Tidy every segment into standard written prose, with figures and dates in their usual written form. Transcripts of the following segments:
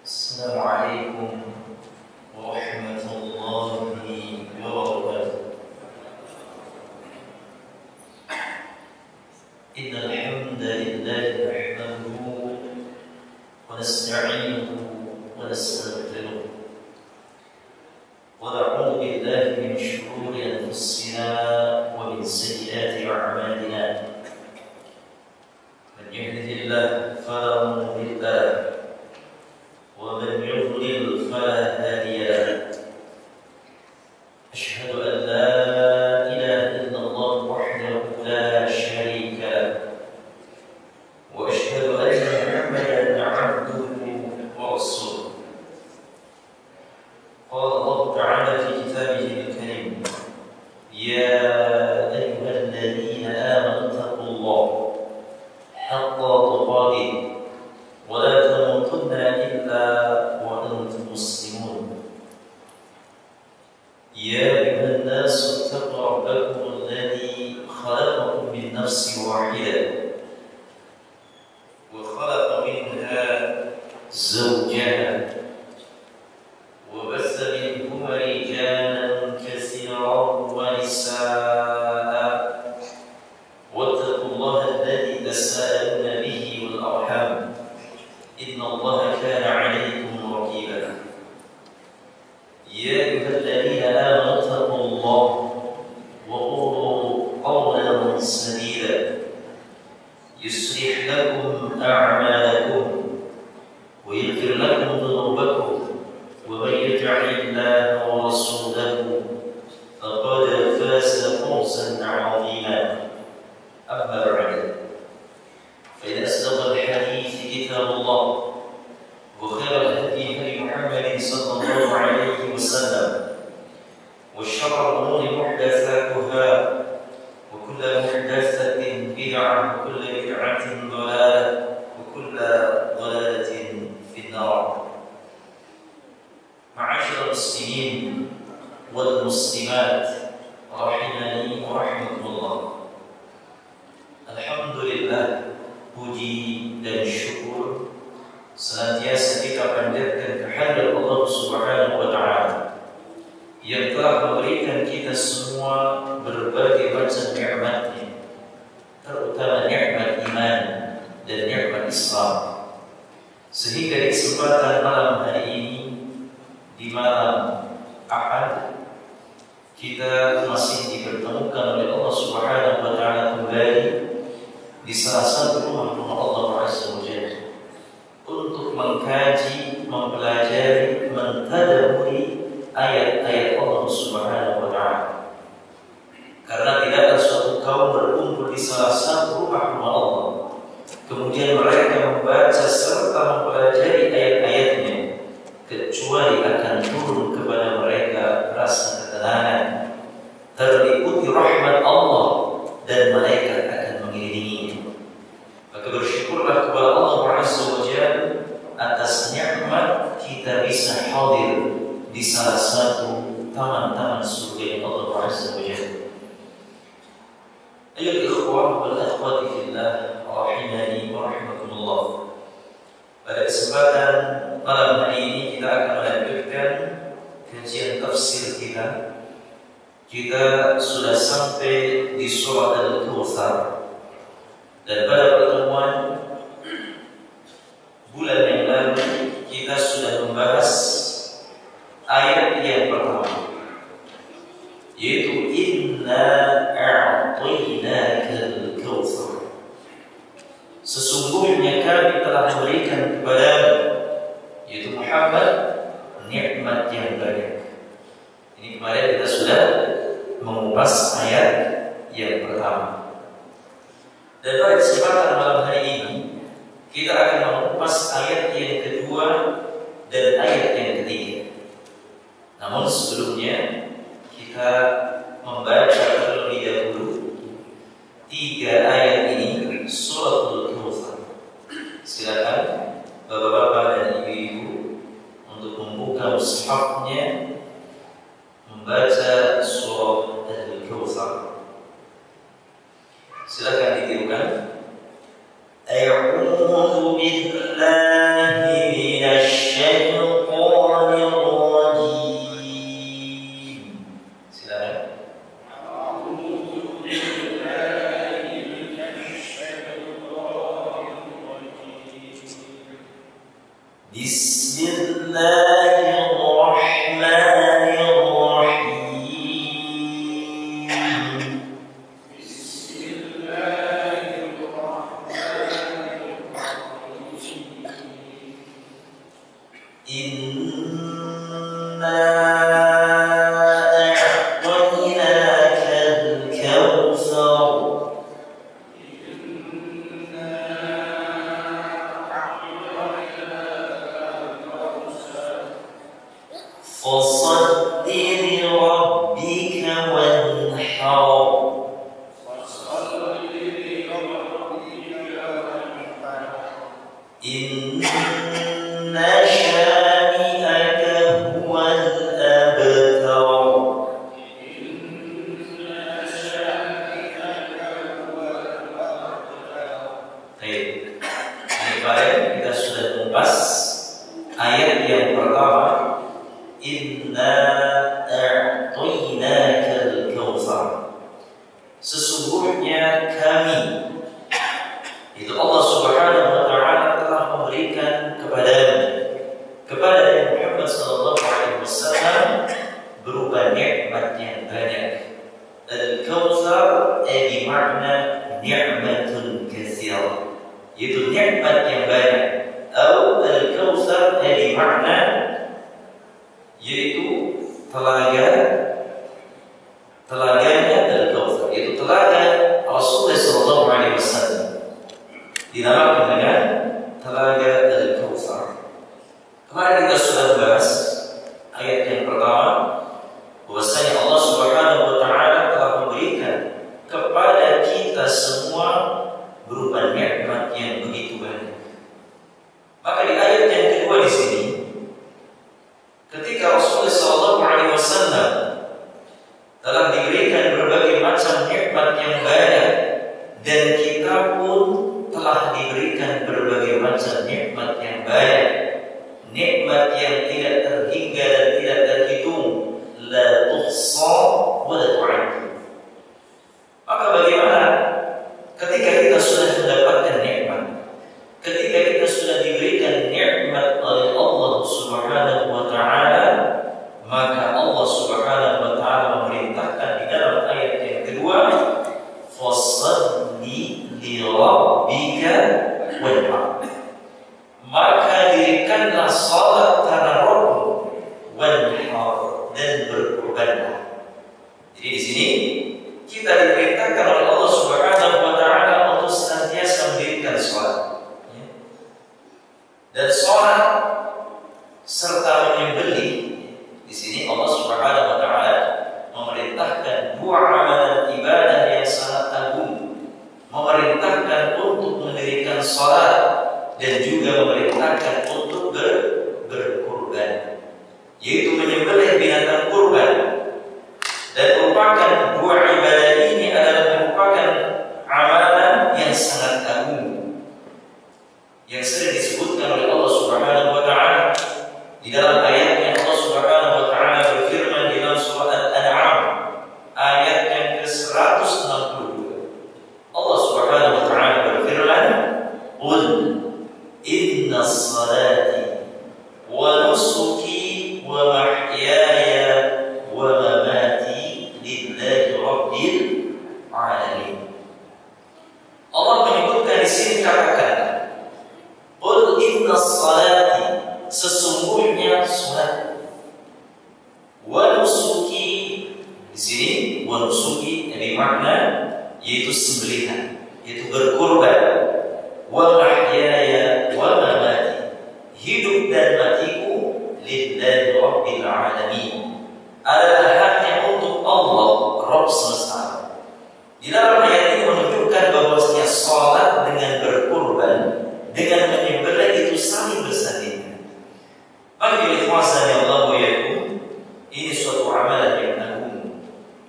Assalamualaikum warahmatullahi wabarakatuh. Innal hamdalillah nahmaduhu wa nasta'inuhu wa nastaghfiruh wa na'udzu billahi min shururi anfusina wa min sayyiati a'malina. Man yahdihillahu fala mudilla lahu ومن يضلل فلا هادي له. أشهد أن لا إله إلا الله وحده لا شريك له وأشهد أن محمدا عبده ورسوله. قال الله تعالى في كتابه الكريم: يا أيها الذين آمنوا اتقوا الله حق تقاته ولا تموتن إلا وأنتم مسلمون. يا أيها الناس اتقوا ربكم الذي خلقكم من نفس واحدة وخلق منها زوجها وبث منهما رجالا كثيرا ونساء واتقوا الله الذي تساءلون به والأرحام إن الله كان عليكم رقيبا. يا أيها الذين آمنوا اتقوا الله وقولوا قولا سديدا يصلح لكم أعمالكم ويغفر لكم ذنوبكم ومن يطع الله ورسوله فقد فاز فوزا عظيما. أما بعد، فإن أصدق الحديث كتاب الله وخير الهدي هدي محمد صلى الله عليه وسلم وشر الأمور محدثاتها وكل محدثة بدعة وكل بدعة ضلالة وكل ضلالة في النار. معاشر المسلمين والمسلمات رحمني ورحمكم الله. Alhamdulillah, puji dan syukur senantiasa kita panjatkan kehadirat Allah Subhanahu wa Ta'ala yang telah memberikan kita semua berbagai macam nikmat-Nya, terutama nikmat iman dan nikmat Islam, sehingga di kesempatan malam hari ini, di malam Ahad, kita masih dipertemukan oleh Allah Subhanahu wa Ta'ala kembali di salah satu rumah Allah Azza wa Jalla untuk mengkaji, mempelajari, mentadabburi ayat-ayat Allah Subhanahu wa Ta'ala. Karena tidak ada suatu kaum berkumpul di salah satu rumah Allah, kemudian mereka membaca serta mempelajari ayat-ayatnya, kecuali akan turun kepada mereka rasa ketenangan, terliputi rahmat Allah, dan malaikat akan mengiringinya. Maka bersyukurlah kepada Allah Azza wa Jalla atas nikmat kita bisa hadir di salah satu taman-taman surga Allah Azza wa Jalla. Ayyuhal ikhwah wal akhwati fillah rahimani wa rahimakumullah. Pada kesempatan malam hari ini kita akan melanjutkan kajian tafsir kita. Kita sudah sampai di surah Al-Kautsar, dan pada pertemuan bulan yang lalu kita sudah membahas ayat yang pertama, yaitu Inna a'tainakal kautsar. Sesungguhnya kami telah memberikan kepadamu, yaitu Muhammad, nikmat yang banyak. Ini kemarin kita sudah mengupas ayat yang pertama. Dan pada kesempatan malam hari ini kita akan mengupas ayat yang kedua dan ayat yang ketiga. Namun sebelumnya kita membaca terlebih dahulu 3 ayat ini, Suratul Kautsar. Silakan bapak-bapak dan ibu-ibu untuk membuka mushafnya, membaca surah Al-Kautsar. Silakan ditirukan. A'udzu billahi minasy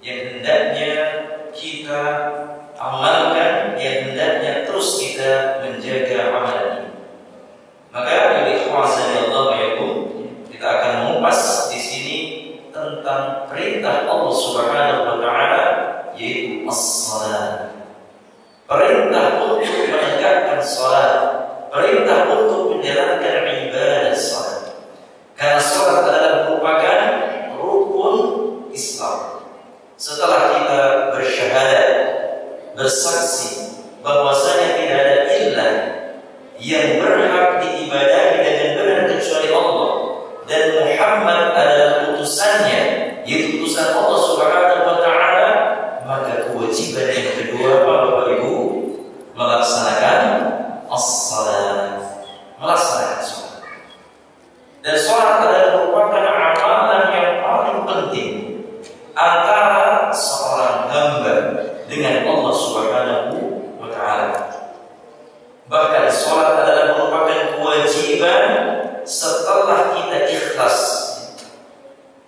Yang hendaknya kita amalkan, yang hendaknya untuk menjalankan ibadah salat. Karena salat adalah merupakan rukun Islam. Setelah kita bersyahadat, bersaksi bahwasanya tidak ada ilah yang berhak diibadahi dengan benar kecuali Allah, dan Muhammad adalah utusannya, yaitu utusan Allah Subhanahu wa taala, maka kewajiban yang kedua apa Bapak Ibu? Melaksanakan as-salat, melaksanakan salat. Dan salat adalah merupakan amalan yang paling penting antara seorang hamba dengan Allah Subhanahu wa taala. Bahkan salat adalah merupakan kewajiban setelah kita ikhlas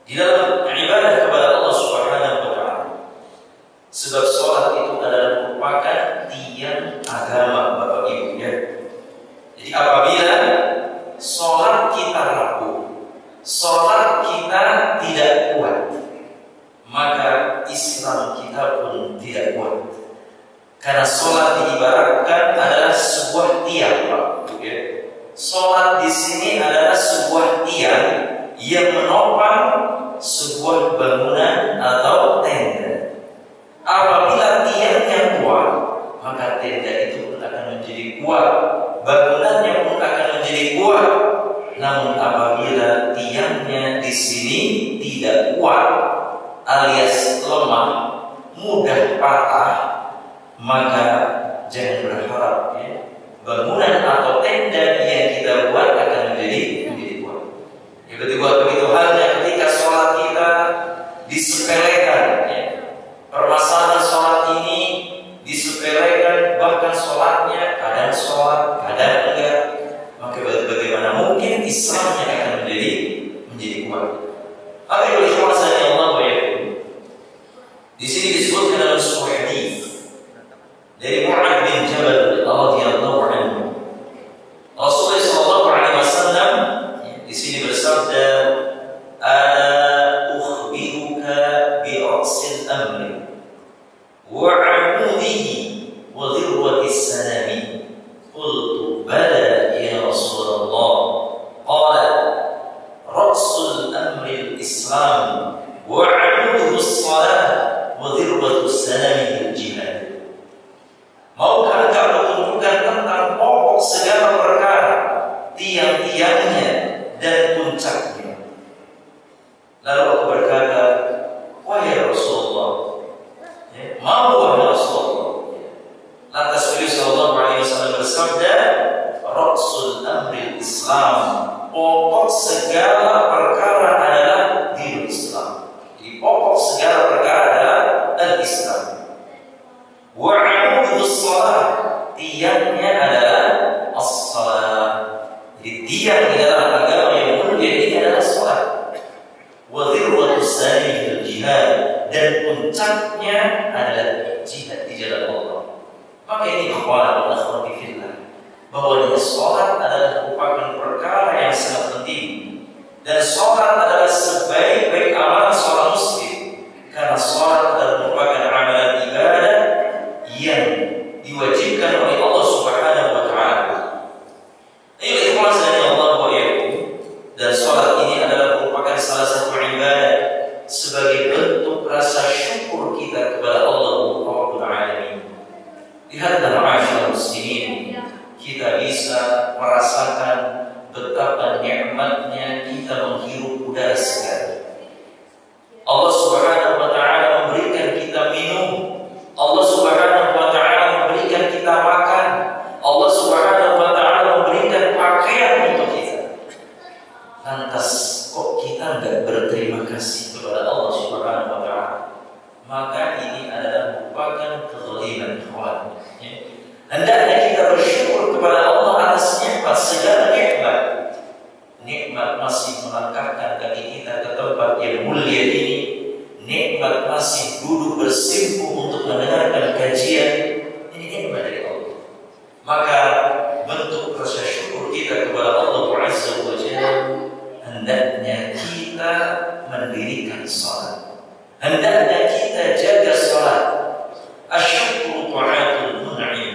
di dalam ibadah kepada Allah Subhanahu wa taala. Sebab salat itu adalah merupakan tiang agama Bapak Ibu ya. Jadi apabila salat kita rapuh, salat kita tidak kuat, maka Islam kita pun tidak kuat. Karena salat diibaratkan adalah sebuah tiang, Pak. Ya. Salat di sini adalah sebuah tiang yang menopang sebuah bangunan atau tenda. Apabila tiangnya kuat, maka tenda itu pun akan menjadi kuat, bangunannya pun akan menjadi kuat. Namun apabila tiangnya di sini tidak kuat, alias lemah, mudah patah, maka jangan berharap ya, bangunan atau tenda yang kita buat akan menjadi kuat. Ya, begitu halnya ketika sholat kita disepelekan ya. Permasalahan sholat ini disepelekan, bahkan sholatnya kadang sholat, kadang enggak, maka bagaimana mungkin Islamnya akan menjadi kuat? Akhirul ikhwasan ya Allah wa yakum. Di sini disebutkan dalam sebuah hadis dari Mu'adz bin Jabal radhiyallahu anhu. Rasulullah sallallahu alaihi wasallam di sini bersabda, "Ukhbiruka bi ra'sil amri wa 'amudihi wa dhirwati sanami." Qultu bala ya Rasulullah. Qala ra'sul amri al-Islam wa 'amuduhu as-salat wa dhirwatu sanami al-jihad. Maukah engkau menunjukkan tentang pokok segala perkara, tiang-tiangnya dan puncaknya? Lalu aku berkata, wahai Rasulullah, ya, mau wahai Rasulullah. Lantas beliau sallallahu alaihi wasallam bersabda, ra'sul amri Islam, pokok segala perkara adalah dinul Islam. Jadi pokok segala perkara adalah al-Islam. Wa 'amudus shalah, tiangnya adalah as-salat. Jadi tiang di dalam agama yang mulia ini adalah salat. Wa dhirwatus sanami al-jihad, dan puncaknya adalah jihad di jalan Allah. Maka ini ikhwan dan akhwati fillah, bahwa salat adalah merupakan perkara yang sangat penting, dan salat adalah sebaik-baik amalan seorang muslim, karena salat adalah merupakan amalan ibadah yang diwajibkan oleh Allah Subhanahu wa taala. Ini ikhwan dari Allah wa yakum, dan salat ini adalah merupakan salah satu ibadah sebagai bentuk rasa syukur kita kepada Allah Rabbul Alamin. Lihatlah ma'asyiral muslimin, kita bisa merasakan betapa nikmatnya kita menghirup udara segar. Allah Subhanahu wa taala memberikan kita minum, Allah Subhanahu wa taala memberikan kita makan, Allah Subhanahu wa taala memberikan pakaian untuk kita. Lantas kok kita enggak berterima kasih kepada Allah Subhanahu wa taala? Maka ini adalah merupakan kezaliman ikhwan. Hendaknya kita bersyukur kepada Allah atas nikmat, segala nikmat. Nikmat masih melangkahkan kaki kita ke tempat yang mulia ini. Nikmat masih duduk bersimpuh untuk mendengarkan kajian. Ini nikmat dari Allah. Maka bentuk rasa syukur kita kepada Allah Azza wa Jalla, hendaknya kita mendirikan salat. Hendaknya kita jaga salat. Asyukru ta'atul mun'im.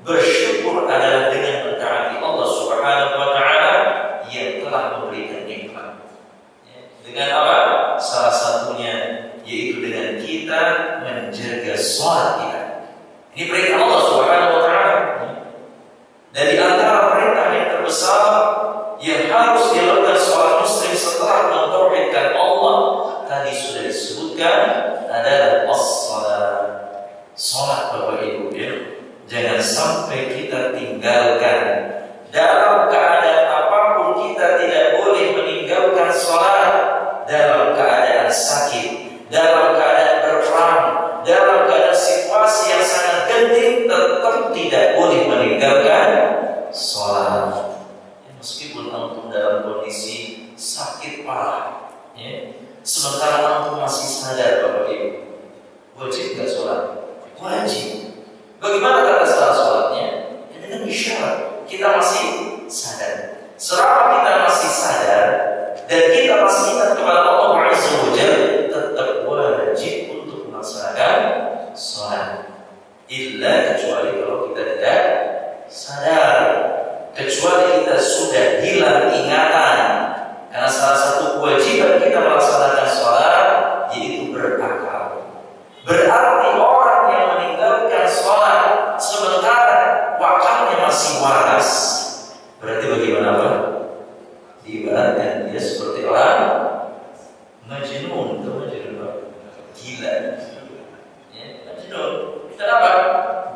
Bersyukur adalah dengan mentaati Allah Subhanahu yang harus dilakukan seorang muslim setelah mentauhidkan Allah tadi sudah disebutkan adalah as-salat. Salat Bapak Ibu ya. Jangan sampai kita tinggalkan. Dalam keadaan apapun kita tidak boleh meninggalkan salat. Dalam keadaan sakit, dalam keadaan berperang, dalam keadaan situasi yang sangat genting, tetap tidak boleh meninggalkan salat. Meskipun antum dalam kondisi sakit parah, ya, sementara antum masih sadar Bapak Ibu, wajib nggak sholat? Wajib. Bagaimana tata cara sholatnya? Ya, dengan isyarat kita masih sadar. Selama kita masih sadar dan kita masih ingat kepada Allah Azza wa Jalla, tetap wajib untuk melaksanakan sholat. Illa kecuali kalau kita tidak sadar. Kecuali kita sudah hilang ingatan. Karena salah satu kewajiban kita melaksanakan sholat yaitu berakal. Berarti orang yang meninggalkan sholat sementara wakalnya masih waras, berarti bagaimana Pak? Diibaratkan dia seperti orang majnun. Itu majnun Pak, gila ya, majnun. Kenapa?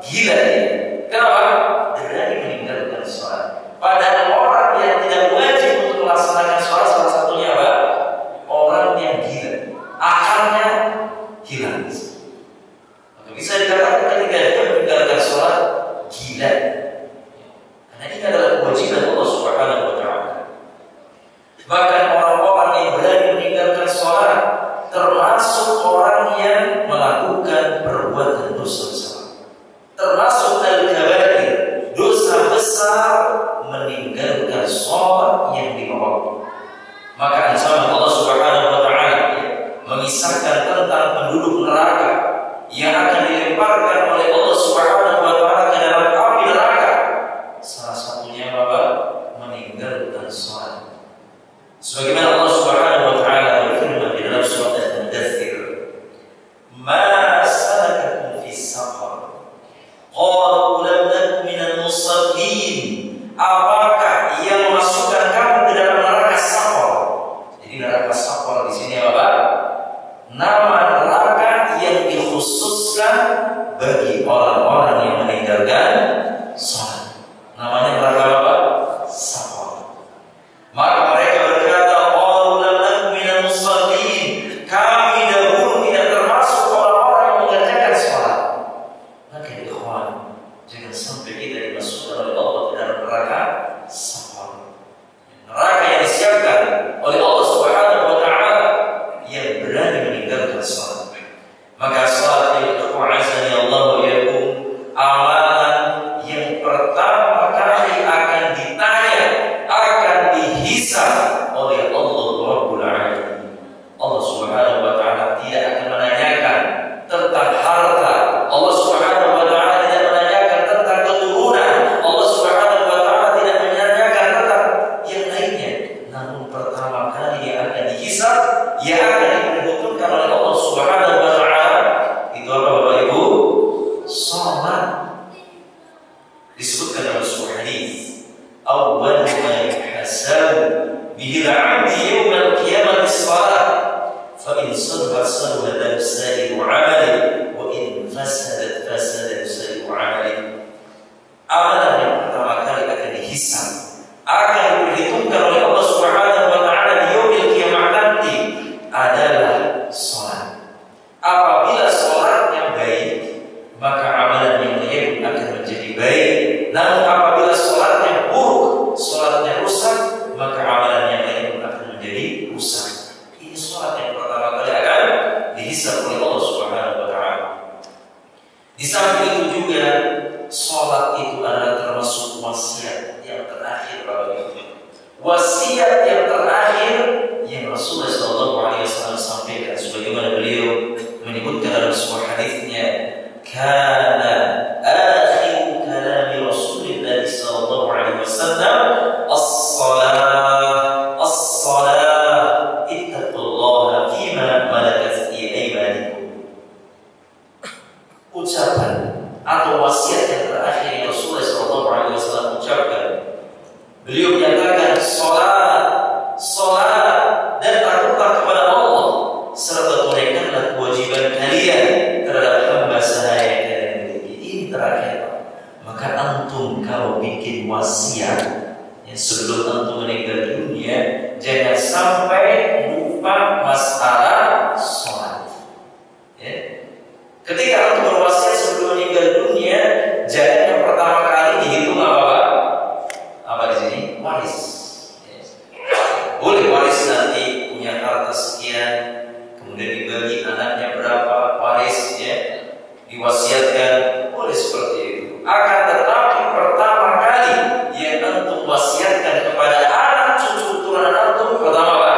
Gila dia. Kenapa? Berani meninggalkan sholat. Padahal orang yang tidak wajib untuk melaksanakan sholat salah satunya apa? Orang yang gila, akalnya hilang. Maka bisa dikatakan ketika dia meninggalkan sholat gila. Karena ini adalah kewajiban Allah Subhanahu wa Ta'ala. Bahkan orang-orang yang berani meninggalkan sholat termasuk orang yang melakukan perbuatan dosa besar. Termasuk al-kabair, dosa besar meninggalkan sholat yang dibawa. Maka ancaman Allah Subhanahu wa Ta'ala mengisahkan tentang penduduk neraka yang akan dilemparkan oleh Allah Subhanahu wa Ta'ala ke dalam api neraka. Salah satunya apa? Meninggalkan sholat. Sebagaimana Allah Subhanahu wa Ta'ala berfirman di dalam surat Al-Mudaththir, "Ma salakakum fis saqar?" Qalu lam naku minal musallin. Apakah yang memasukkan kamu ke dalam neraka Saqar? Jadi neraka Saqar di sini apa? Nama neraka yang dikhususkan bagi orang-orang yang meninggalkan sholat. Namanya neraka apa? Saqar. Maka mereka berkata, qalu lam naku minal musallin. Kami dahulu tidak termasuk orang-orang yang mengerjakan sholat. Maka ikhwan, jangan sampai kita dimasukkan oleh Allah ke dalam neraka Saqar. Neraka yang disiapkan oleh Allah Subhanahu wa Ta'ala yang berani meninggalkan salat. Maka salat yang ikhwan azani Allah wa yakum, amalan yang pertama kali akan ditanya, akan dihisab oleh Allah Rabbul Alamin. Allah Subhanahu wa Ta'ala tidak akan menanyakan tentang harta. Allah Subhanahu wa Ta'ala tidak menanyakan tentang keturunan. Allah Subhanahu wa Ta'ala tidak menanyakan tentang yang lainnya. Namun pertama kali yang akan dihisab, yang akan diperhitungkan oleh Allah Subhanahu wa Ta'ala itu apa Bapak Ibu? Salat. Disebutkan dalam sebuah hadis, awwal ma yuhasabu bihi al-'abdu yawm al-qiyamah as-salat. Fa in salahat salaha sa'iru 'amali wa in fasadat fasada sa'iru 'amali. Amalan yang pertama kali akan dihisab, akan diperhitungkan oleh Allah Subhanahu wa Ta'ala di yaumil qiyamah nanti adalah salat. Apabila salatnya baik, maka amalan yang lain akan menjadi baik. Namun apabila salatnya buruk, salatnya rusak, maka amalan yang lain akan menjadi rusak. Ini salat yang pertama kali akan dihisab oleh Allah Subhanahu wa Ta'ala. Di samping itu juga salat itu adalah termasuk wasiat yang terakhir Bapak Ibu. Wasiat yang terakhir yang Rasulullah SAW sampaikan, sebagaimana beliau menyebutkan dalam sebuah hadisnya, kana akhir kalami Rasulullah SAW as-salah, as-salah, ittaqullaha fima malakat aymanikum. Ucapan atau wasiat yang terakhir yang Rasulullah SAW ucapkan, beliau menyatakan salat itu meninggal dunia, jangan sampai lupa masalah sholat. Ya. Ketika antum berwasiat sebelum meninggal dunia, jangan yang pertama kali dihitung apa? Apa di sini? Waris. Ya. Boleh waris nanti punya harta sekian, kemudian dibagi anaknya berapa, waris ya, diwasiatkan, boleh seperti itu. Akan tetapi pertama kali yang antum wasiatkan kepada anak cucu turunan antum pertama apa?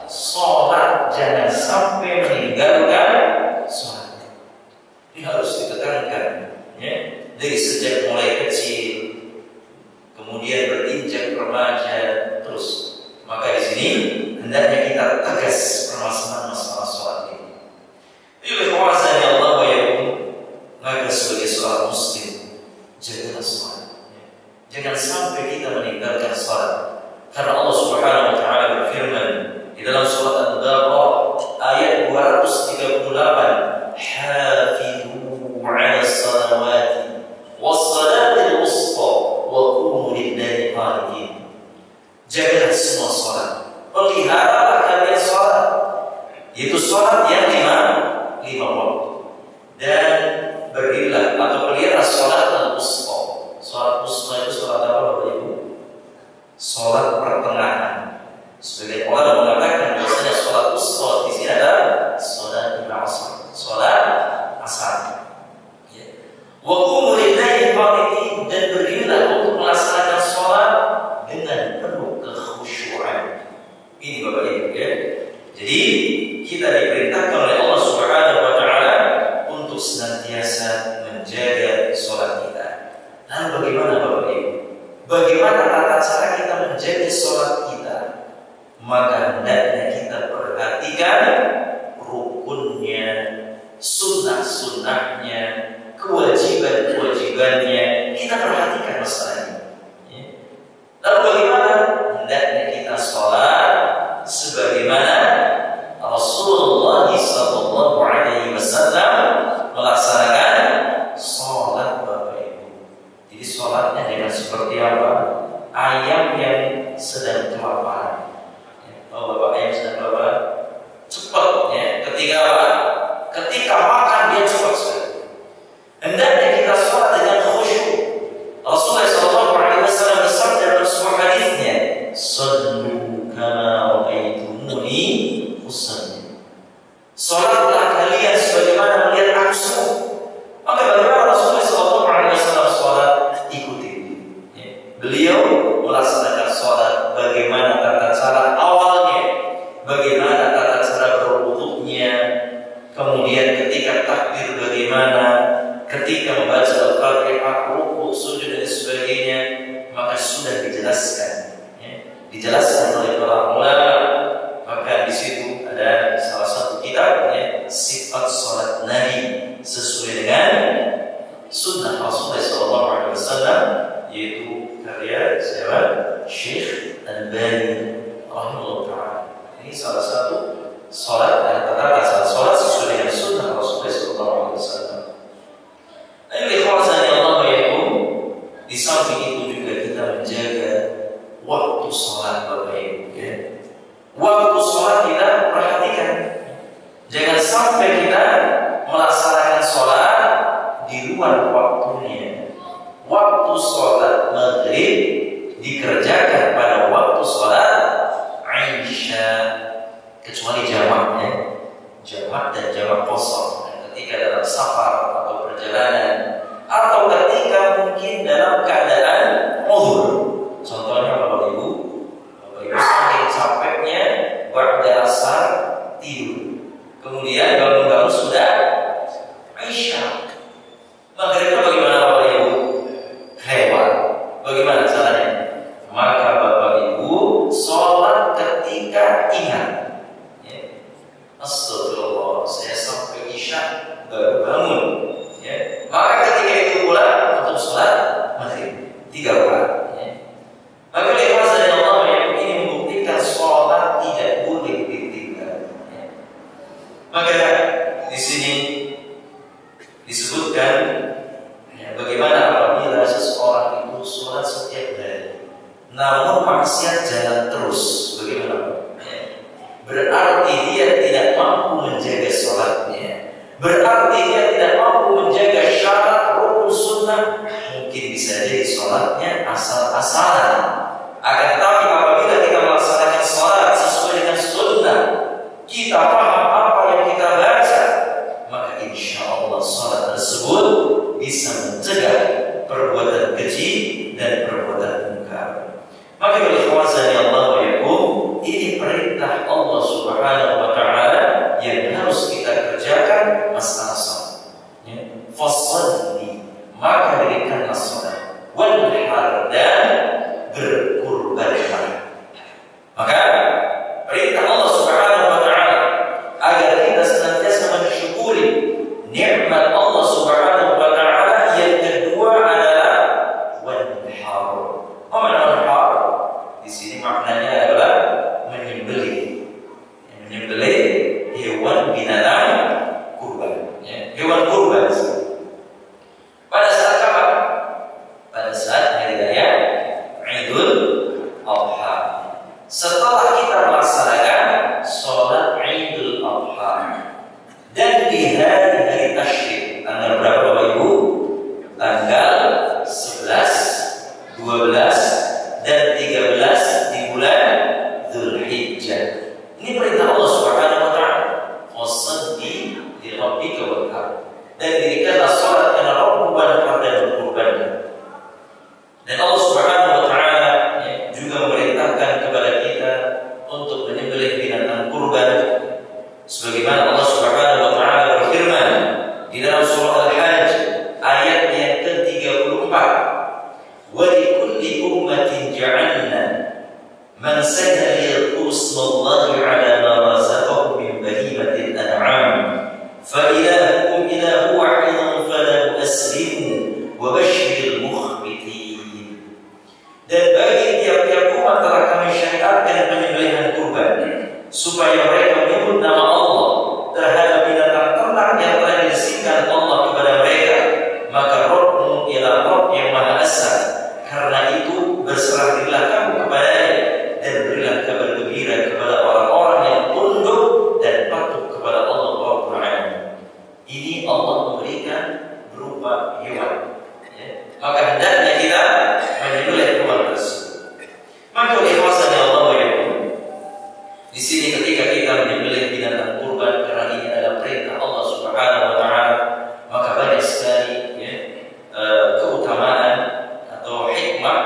Sholat. Jangan sampai meninggalkan sholat. Ini harus ditekankan ya, dari sejak mulai kecil, kemudian berinjak remaja terus. Maka di sini hendaknya kita tegas permasalahan masalah sholat ini. Ikhwazani Allah wa yakum, maka sebagai seorang muslim jagalah sholat. Jangan sampai kita meninggalkan sholat. Karena Allah Subhanahu wa taala berfirman di dalam surat Al-Baqarah ayat 238, "Hafizu 'ala salawati was-salatil wusta wa qumu lillahi qanitin." Jagalah semua sholat. Peliharalah kalian sholat. Yaitu sholat yang lima waktu. Dan berdirilah atau pelihara sholat al-wusta. Sholat wusta itu sholat apa Bapak Ibu? Sholat pertengahan. Sebagai orang mengatakan bahwasanya sholat wusta di sini adalah sholat asar. Sholat asar. Wa qumu lillahi qanitin, dan berdirilah untuk melaksanakan sholat dengan penuh kekhusyuan. Ini Bapak Ibu ya. Jadi kita diperintahkan oleh Allah Subhanahu wa taala untuk senantiasa menjaga sholat kita. Lalu bagaimana Bapak Ibu? Bagaimana tata cara kita menjaga sholat kita? Maka hendaknya kita perhatikan rukunnya, sunnah-sunnahnya, kewajiban-kewajibannya. Kita perhatikan masalahnya. Lalu bagaimana? Hendaknya kita sholat sebagaimana Rasulullah SAW melaksanakan sholat Bapak Ibu. Jadi sholatnya jangan seperti apa? Ayam yang sedang kelaparan. Oh Bapak, ayam sedang kelaparan, cepat ya. Ketika apa? Ketika makan dia cepat sekali. Hendaknya kita sholat dengan khusyuk. Rasulullah SAW bersabda dalam sebuah hadisnya, "Sallu kama ra'aitumuni usalli." Sholatlah kalian sebagaimana melihat aku sholat. Maka bagaimana Rasulullah SAW sholat? Ikuti. Beliau melaksanakan sholat bagaimana tata cara awalnya, bagaimana tata cara berwudhunya, kemudian ketika takbir bagaimana, ketika membaca Al-Fatihah, rukuk, sujud dan sebagainya, maka sudah dijelaskan. Dijelaskan oleh para ulama. Maka di situ ada salah satu kitab ya, sifat sholat Nabi sesuai dengan sunnah Rasulullah SAW, yaitu karya siapa? Syekh Al-Albani rahimahullah ta'ala. Ini salah satu sholat dan tata cara sholat sesuai dengan sunnah Rasulullah SAW. Ayo ikhwazani Allah wa yakum, di samping itu juga kita menjaga waktu sholat Bapak Ibu ya. Waktu sholat kita perhatikan. Jangan sampai kita melaksanakan sholat di luar waktunya. Waktu sholat maghrib dikerjakan pada waktu sholat Isya, kecuali jamaknya, jamak dan jamak kosong. Ketika dalam safar atau perjalanan, atau ketika mungkin dalam keadaan uzur. Contohnya Bapak Ibu saking capeknya ba'da asar tidur, kemudian bangun-bangun sudah Isya. Maghribnya bagaimana Bapak Ibu? Lewat. Bagaimana caranya? Maka Bapak Ibu sholat ketika ingat ya. Astagfirullah, saya sampai Isya baru bangun ya. Maka ketika itu pula untuk sholat maghrib 3 rakaat ya. Maka ikhlas dari Allah yang ini membuktikan sholat tidak boleh ditinggal ya. Maka di sini disebutkan ya, bagaimana apabila seseorang itu sholat setiap hari namun maksiat masih jalan terus, bagaimana? Berarti dia tidak mampu menjaga sholatnya, berarti dia tidak mampu menjaga syarat rukun sunnah. Mungkin bisa jadi sholatnya asal-asalan. Akan tetapi apabila kita melaksanakan sholat sesuai dengan sunnah, kita paham apa yang kita baca, maka insya Allah sholat tersebut bisa mencegah perbuatan keji dan perbuatan munkar. Maka ikhwazani Allah wa yakum, ini perintah Allah Subhanahu wa taala yang harus kita kerjakan, masalah salat. Fashalli, maka dirikanlah salat, wanhar, dan berkurbanlah. Maka perintah Allah Subhanahu wa taala agar kita senantiasa mensyukuri nikmat Allah Subhanahu wa taala. Yang kedua adalah wanhar. Apa wanhar? Di sini maknanya adalah menyembelih. Menyembelih hewan binatang kurban, hewan kurban. Pada saat apa? Pada saat hari raya Idul Adha. Setelah kita melaksanakan sholat Idul Adha, dan di hari tasyrik, tanggal berapa Bapak Ibu? Tanggal 11, 12, dan 13 di bulan Dzulhijjah. Ini perintah Allah Subhanahu wa taala. Fashalli li rabbika wanhar, dan dirikanlah salat karena Rabbmu wanhar, dan berkurban. Dan Allah Subhanahu wa taala juga memerintahkan kepada kita untuk menyembelih binatang kurban, sebagaimana Allah Subhanahu wa taala berfirman di dalam surah Al-Hajj ayat yang ke-34, wa likulli ummatin ja'alna mansakan liyadhkuru ismallahi 'ala ma razaqahum min bahimatil an'am fa ilahukum ilahu wahidun fala aslimu wa basyiril mukhbitin. Dan bagi tiap-tiap umat telah kami syariatkan penyembelihan kurban, supaya mereka menyebut nama Allah terhadap binatang ternak yang telah diizinkan Allah kepada mereka. Maka Rabbmu ialah Rabb yang Maha Esa. Karena itu berserah dirilah kamu kepadanya, dan berilah kabar gembira kepada orang-orang yang tunduk dan patuh kepada Allah Rabbul Alamin. Ini Allah memberikan berupa hewan. Maka hendaknya kita menyembelih hewan tersebut. Maka ikhwasani Allah wa yakum, di sini ketika kita menyembelih binatang kurban, karena ini adalah perintah Allah Subhanahu wa taala, maka banyak sekali keutamaan atau hikmah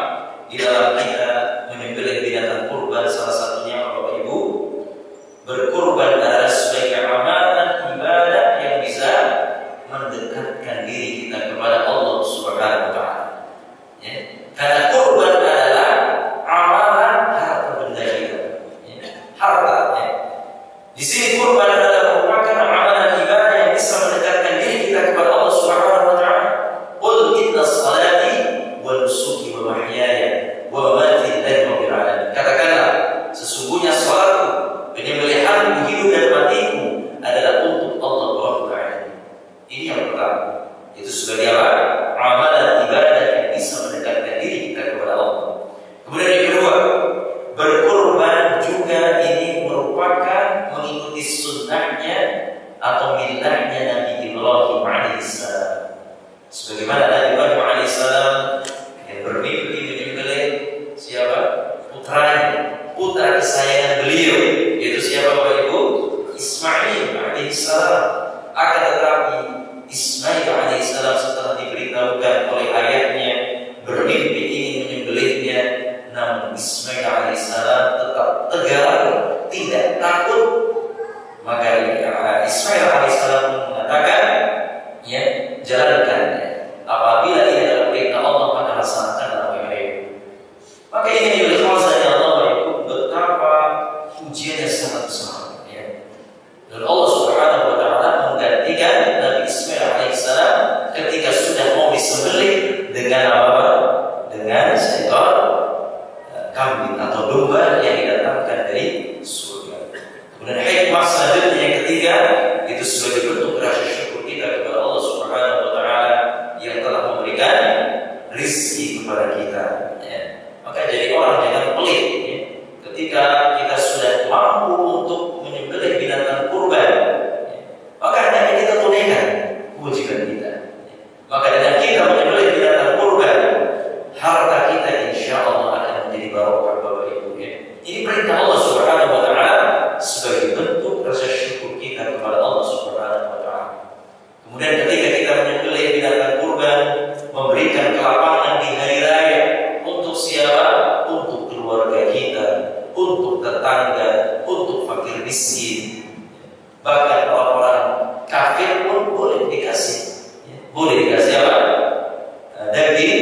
di dalam kita menyembelih binatang kurban. Salah satunya Bapak Ibu, berkurban adalah sebagai amalan ibadah yang bisa mendekatkan diri kita kepada Allah Subhanahu wa taala. Karena kurban adalah amalan harta benda kita. Harta. Di sini kurban adalah merupakan amalan ibadah yang bisa mendekatkan diri kita kepada Allah Subhanahu wa taala. Qul inna salati wa nusuki wa mahyaya wa mamati lillahi rabbil alamin. Katakanlah, sesungguhnya salatku, penyembelihanku, hidup dan matiku adalah untuk Allah Rabbul Alamin. Ini yang pertama. Itu sebagai apa? Amalan ibadah yang bisa mendekatkan diri kita kepada Allah. Kemudian yang kedua, berkurban juga ini merupakan mengikuti sunnahnya atau millahnya Nabi Ibrahim alaihissalam. Sebagaimana Nabi Ibrahim alaihissalam yang bermimpi menyembelih siapa? Putranya, putra kesayangan beliau, yaitu siapa Bapak Ibu? Ismail alaihissalam. Akan tetapi Ismail alaihissalam setelah diberitahukan oleh ayahnya bermimpi ingin menyembelihnya, namun Ismail alaihissalam tetap tegar, tidak takut. Maka Ismail alaihissalam mengatakan, jalankan. Apabila ini adalah perintah Allah, maka laksanakan apa yang ada. Maka ini adalah khasnya Allah, betapa ujiannya sangat besar. Dan Allah Subhanahu wa taala menggantikan Nabi Ismail alaihissalam ketika sudah mau disembelih dengan apa? Dengan seekor kambing atau domba yang didatangkan dari surga. Kemudian hikmah selanjutnya yang ketiga, itu sebagai bentuk rasa syukur kita kepada Allah Subhanahu wa taala yang telah memberikan rizki kepada kita. Maka jadi orang jangan pelit. perintah Allah Subhanahu wa taala sebagai bentuk rasa syukur kita kepada Allah Subhanahu wa taala. Kemudian ketika kita menyembelih binatang kurban, memberikan kelapangan di hari raya untuk siapa? Untuk keluarga kita, untuk tetangga, untuk fakir miskin. Bahkan orang-orang kafir pun boleh dikasih. Boleh dikasih apa? Daging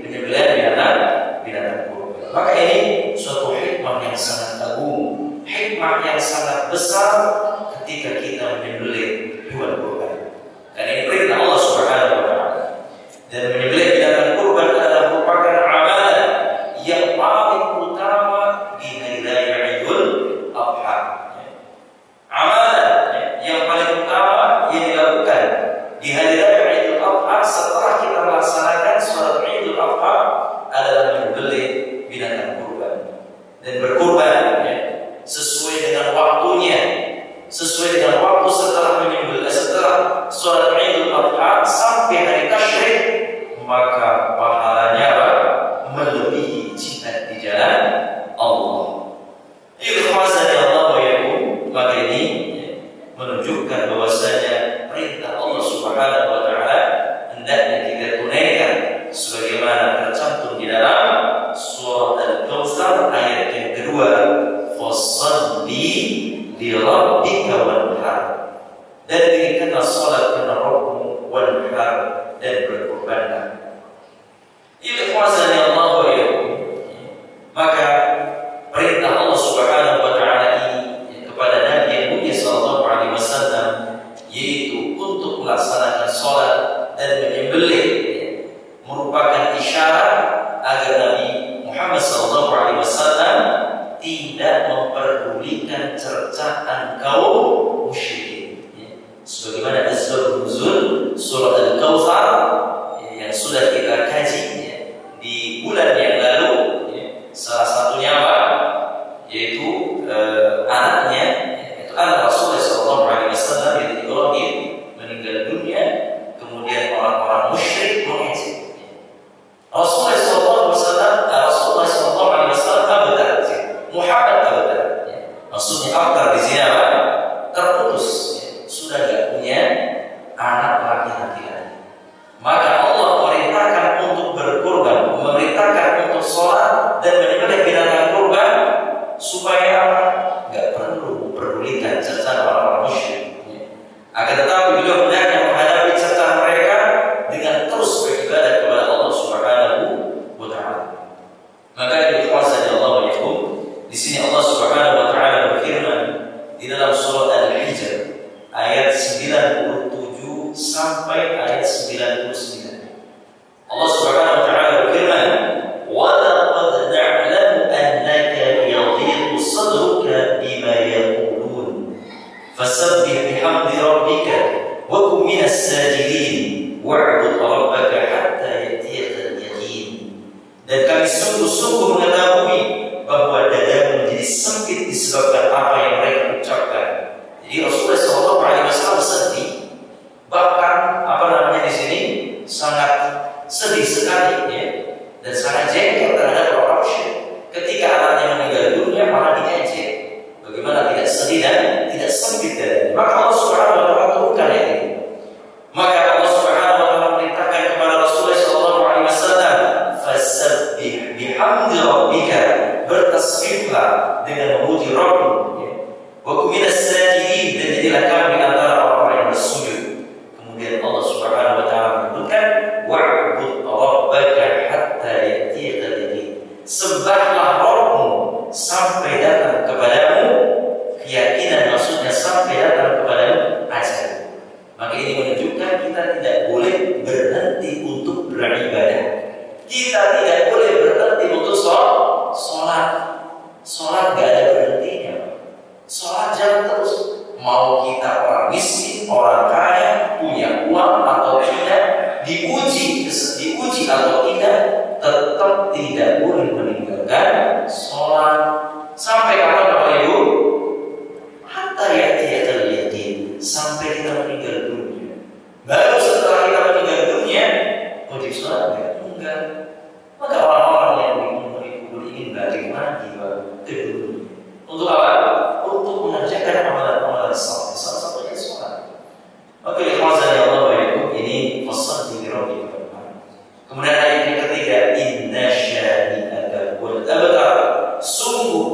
penyembelihan binatang kurban. Maka ini suatu hikmah yang sangat agung, hikmah yang sangat besar ketika kita menyembelih hewan kurban. Dan ini perintah Allah Subhanahu wa taala. Dan menyembelih binatang kurban adalah merupakan amalan yang paling utama di hari raya Idul Adha. Amalan yang paling utama yang dilakukan di hari raya Idul Adha setelah kita melaksanakan sholat Idul Adha adalah menyembelih binatang kurban dan berkurban sesuai dengan waktunya, sesuai dengan waktu setelah menyembelih, setelah sholat Idul Adha sampai hari tasyrik, maka pahalanya melebihi jihad di jalan Allah. Ikhwazani Allah wa yakum. Maka ini menunjukkan bahwasanya perintah Allah Subhanahu wa taala hendaknya kita tunaikan sebagaimana tercantum di dalam surah Al-Kautsar ayat yang kedua, fashalli li rabbika wanhar, dan dirikanlah salat karena Rabbmu, wanhar, dan berkurbanlah. Ikhwazani Allah wa yakum. Maka perintah Allah Subhanahu wa taala ini kepada Nabi yang mulia sallallahu alaihi wasallam yaitu untuk melaksanakan salat dan menyembelih merupakan isyarat agar Nabi Muhammad sallallahu alaihi wasallam tidak memperdulikan cercaan kaum musyrikin. Sebagaimana asbab nuzul surah Al-Kautsar yang sudah kita kaji di bulan yang lalu, salah satunya apa? Yaitu anaknya, yaitu anak Rasulullah SAW yaitu Ibrahim meninggal dunia, kemudian orang-orang musyrik mengejek. Rasulullah SAW abdar, Muhammad abdar. Maksudnya abdar di sini apa? Terputus, sudah tidak punya anak laki-laki lagi. Maka Allah memerintahkan untuk berkurban, memerintahkan untuk sholat dan menyembelih binatang kurban supaya apa? Gak perlu memperdulikan cercaan orang-orang musyrik. Akan tetapi beliau hendaknya menghadapi cercaan mereka dengan terus beribadah kepada Allah Subhanahu wa taala. Maka ikhwazani Allah wa yakum, di sini Allah Subhanahu wa taala berfirman di dalam surah Al-Hijr ayat 97 sampai ayat 99. Allah Subhanahu wa taala berfirman, "Wa laqad na'lamu annaka yadhiqu sadruka bima yaqulun, fasabbih bihamdi rabbika wa kum minas sajidin wa'bud rabbaka hatta ya'tiyakal yaqin." Dan kami sungguh-sungguh mengetahui bahwa dadamu menjadi sempit disebabkan apa yang mereka ucapkan. Jadi Rasulullah SAW sedih, bahkan di sini sangat sedih sekali dan sangat jengkel terhadap orang musyrik ketika anaknya meninggal dunia malah diejek. Bagaimana tidak sedih dan tidak sempit dadanya? Maka Allah Subhanahu wa taala turunkan ini. Maka Allah Subhanahu wa taala memerintahkan kepada Rasulullah SAW, fasabbih bihamdi rabbika, bertasbihlah dengan memuji Rabbmu, wa kum minas sajidin, dan jadilah kamu di antara orang-orang yang bersujud. Kemudian Allah Subhanahu wa taala menyebutkan wa'bud rabbaka hatta ya'tiyakal yaqin, sembahlah Rabbmu sampai datang kepadamu keyakinan, maksudnya sampai datang kepadamu ajal. Maka ini menunjukkan kita tidak boleh berhenti untuk beribadah. Kita tidak boleh berhenti untuk sholat. Sholat gak ada berhentinya. Sholat jalan terus. Mau kita orang miskin, orang kaya, punya uang atau tidak, diuji atau tidak, tetap tidak boleh meninggalkan sholat. Sampai kapan Bapak Ibu? Hatta ya'tiyakal yaqin, sampai kita meninggal dunia. Baru setelah kita meninggal dunia, wajib sholat enggak. Maka orang-orang yang dikubur ingin balik lagi ke dunia.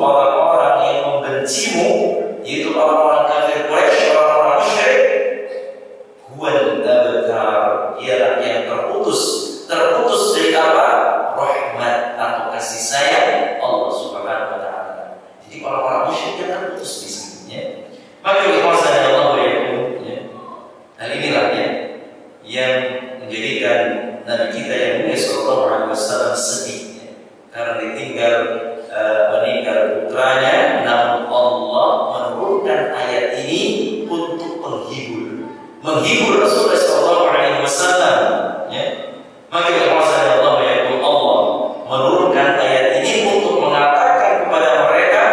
orang-orang yang membencimu, yaitu orang-orang kafir Quraisy, orang-orang musyrik, huwal abtar, ialah yang terputus dari apa? Rahmat atau kasih sayang Allah Subhanahu wa taala. Jadi orang-orang musyrik yang terputus di sini, ya. Maka ikhwan Allah ya. Hal inilah ya yang menjadikan Nabi kita yang mulia sallallahu alaihi wasallam sedih, ya, karena ditinggal meninggal putranya, namun Allah menurunkan ayat ini untuk menghibur Rasulullah sallallahu alaihi wasallam, ya. Maka Allah menurunkan ayat ini untuk mengatakan kepada mereka,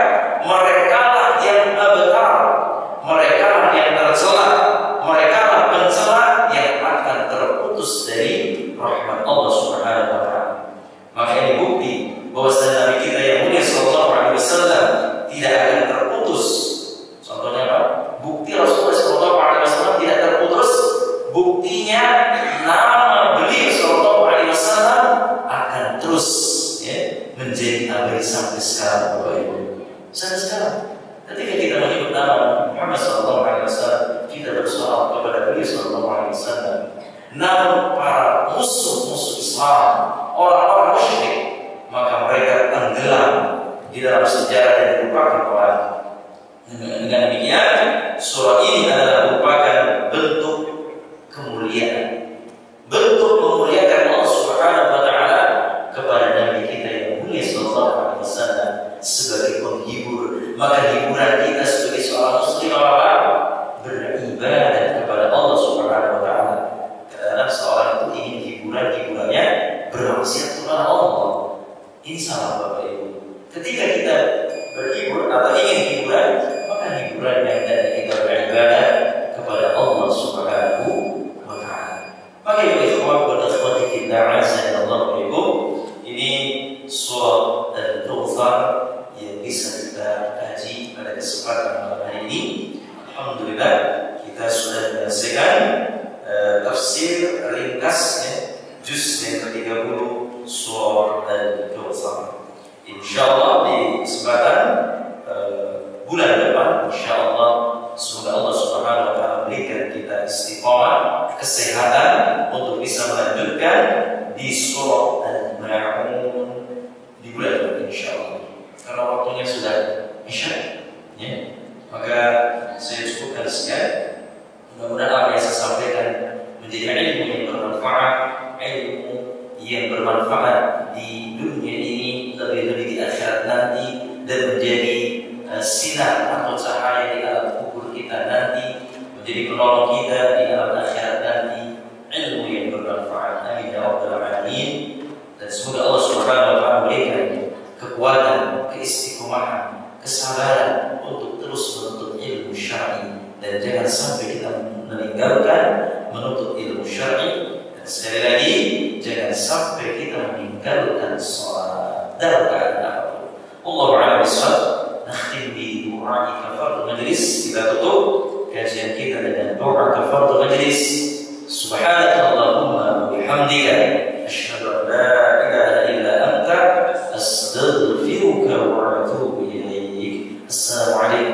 merekalah yang abtar, merekalah yang tercela, merekalah pencela yang akan terputus dari rahmat Allah Subhanahu wa taala. Maka ini bukti bahwa Nabi kita yang mulia sallallahu alaihi wasallam tidak akan terputus. Contohnya apa? Bukti Rasulullah sallallahu alaihi wasallam tidak terputus, buktinya nama beliau sallallahu alaihi wasallam akan terus, ya, menjadi abadi sampai sekarang, Bapak Ibu. Sampai sekarang ketika kita menyebut nama Muhammad sallallahu alaihi wasallam, kita bersoal kepada beliau sallallahu alaihi wasallam. Namun para musuh-musuh Islam, orang-orang musyrik, maka mereka tenggelam di dalam sejarah dan merupakan orang. Dengan demikian, surah ini adalah merupakan bentuk kemuliaan, bentuk memuliakan Allah Subhanahu wa taala kepada Nabi kita yang mulia sallallahu alaihi wasallam sebagai penghibur. Maka hiburan kita sebagai seorang muslim apa? Beribadah kepada Allah Subhanahu wa taala. Karena seorang itu ingin hiburannya bermaksiat kepada Allah. Insya Allah Bapak Ibu, ketika kita berhibur atau ingin hiburan, maka hiburan yang dari kita beribadah kepada Allah Subhanahu wa taala. Maka ikhwan wa akhwati fillah, azza wa jalla, ini surah Al-Kautsar yang bisa kita kaji pada kesempatan malam hari ini. Alhamdulillah kita sudah menyelesaikan tafsir ringkasnya juz yang ke-30 surah Al-Kautsar. Insyaallah di kesempatan bulan depan, insyaallah semoga Allah Subhanahu wa taala berikan kita istiqomah, kesehatan untuk bisa melanjutkan di surah Al-Ma'un di bulan depan insyaallah. Karena waktunya sudah isya, ya. Maka saya cukupkan sekian. Mudah-mudahan apa yang saya sampaikan menjadi ilmu yang bermanfaat, ilmu yang bermanfaat di dunia ini, lebih-lebih di akhirat nanti, dan menjadi sinar atau cahaya di alam kubur kita nanti, menjadi penolong kita di alam akhirat nanti, ilmu yang bermanfaat. Amin ya rabbal alamin. Dan semoga Allah Subhanahu wa taala memberikan kekuatan, keistiqomahan, kesabaran untuk terus menuntut ilmu syar'i, dan jangan sampai kita meninggalkan menuntut ilmu syar'i. Dan sekali lagi, jangan sampai kita meninggalkan sholat dalam keadaan apapun. Allahu a'lam bishawab. Nakhtim bi doa kafaratul majlis. Kita tutup kajian kita dengan doa kafaratul majlis. Subhanakallahumma wa bihamdika asyhadu an la ilaha illa anta astaghfiruka wa atubu ilaik. Assalamualaikum